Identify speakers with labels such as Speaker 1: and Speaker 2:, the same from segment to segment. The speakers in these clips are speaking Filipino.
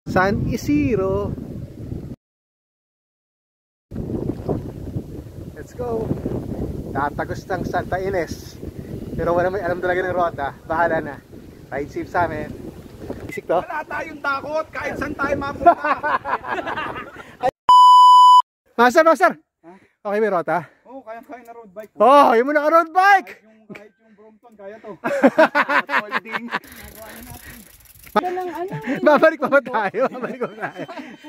Speaker 1: San Isidro. Let's go. Tatagos ng Santa Ines. Pero wala may alam talaga ng rota. Bahala na. Ride safe sa amin. Isik to?
Speaker 2: Wala tayong takot kahit saan tayo mapunta.
Speaker 1: Master! Okay may rota?
Speaker 2: Oo, kaya na road bike.
Speaker 1: Oh, yun mo na road bike!
Speaker 2: Kahit yung Brompton, kaya to. Holding.
Speaker 1: Babalik pa ba tayo? Babalik pa tayo.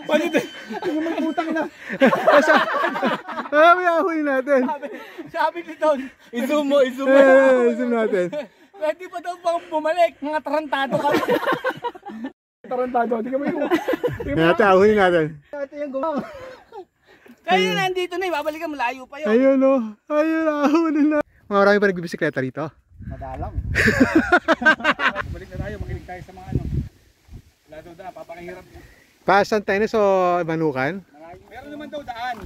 Speaker 2: Palit eh. Yung mga putang na.
Speaker 1: May ahoy natin.
Speaker 3: Sabi ni Don, i-zoom mo.
Speaker 1: Zoom natin.
Speaker 3: Pwede pa daw pang bumalik, mga tarantado kami.
Speaker 2: Tarantado, di ka may
Speaker 1: Natin, ahoy natin.
Speaker 2: Ito yung gumawa.
Speaker 3: Kaya nandito na, ibabalikan, malayo pa yun.
Speaker 1: Ayun o. Ayun, ahoy na. Marami pa nagbibisikleta rito.
Speaker 2: Madalang. Balik na tayo, makinig tayo sa mga ano. Wala daw daan, papakahirap.
Speaker 1: Pa Santa Ines o Manukan?
Speaker 2: Meron naman daw daan.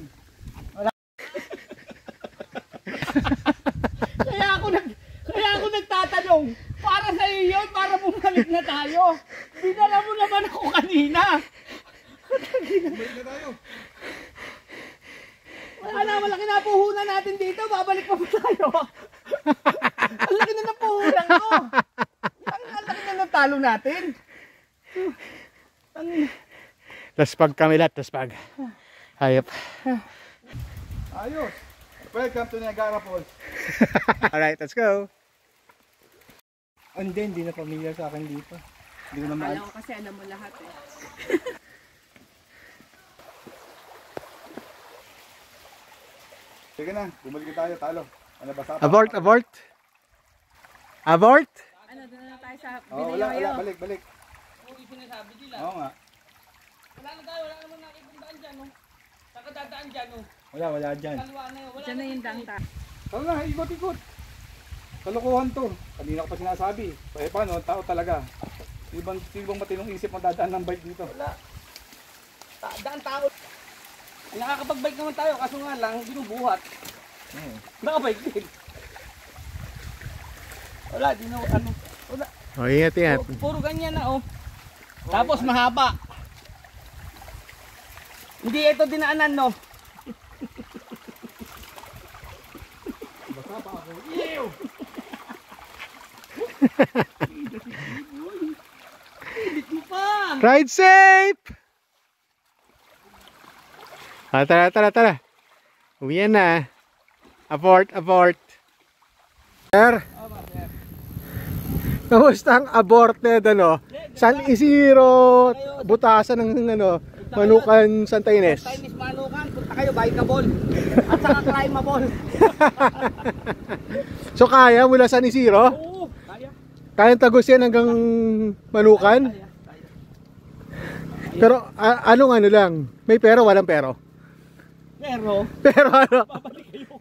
Speaker 3: Kaya ako nagtatanong, para sa iyo yun, para bumalik na tayo. Dinala mo naman ako kanina.
Speaker 2: Balik na tayo.
Speaker 3: Wala na puhunan natin dito, babalik pa tayo. Ang laki na ng puhunan ko. Ang laki na ng talo natin.
Speaker 1: Taspag kami lahat, taspag. Hayop.
Speaker 2: Ayos. Welcome to Niagara Falls.
Speaker 1: Alright, let's go.
Speaker 2: Hindi na pamilya sa akin dito. Hindi ko naman.
Speaker 4: Alam ko kasi alam mo lahat eh.
Speaker 2: Sige na, bumalik tayo, talo. Ano ba sa?
Speaker 1: Abort!
Speaker 4: Ano, doon na tayo sa
Speaker 2: Wala,
Speaker 4: Binayoyo.
Speaker 2: balik.
Speaker 3: Kung sinasabi nila,
Speaker 2: Oo nga.
Speaker 3: wala naman nakikundaan dyan, no? Saka dadaan dyan, no?
Speaker 2: Wala dyan.
Speaker 3: Kalwa na yun, wala
Speaker 4: Diyan na yung dangta.
Speaker 2: Talo na, ikot. Kalokohan to. Kanina ko pa sinasabi. Paano, tao talaga. Ibang matinong isip magdadaan ng bike dito.
Speaker 3: Wala. Daan tao. Nakakapag-bike naman tayo, kaso nga lang, binubuhat. Nakabike din. Wala, di na, wala.
Speaker 1: O, ingat.
Speaker 3: Puro ganyan na, oh. Tapos mahaba. Hindi ito dinaanan, no?
Speaker 2: Basta pa ako.
Speaker 3: Ew! Edit mo pa!
Speaker 1: Ride safe! Tara. Uwian na. Abort. Sir? Kamusta ang aborted, San Isidro, butasan ng, Manukan, Santa Ines.
Speaker 3: Chinese Manukan, punta kayo, Baikabol. At saka Climbable.
Speaker 1: So kaya mula San Isidro?
Speaker 3: Oo, kaya.
Speaker 1: Kayang tagusin hanggang Manukan?
Speaker 3: Kaya.
Speaker 1: Pero anong lang? May pero, walang pero?
Speaker 3: Pero,
Speaker 1: Pero ano?
Speaker 3: babalik kayo.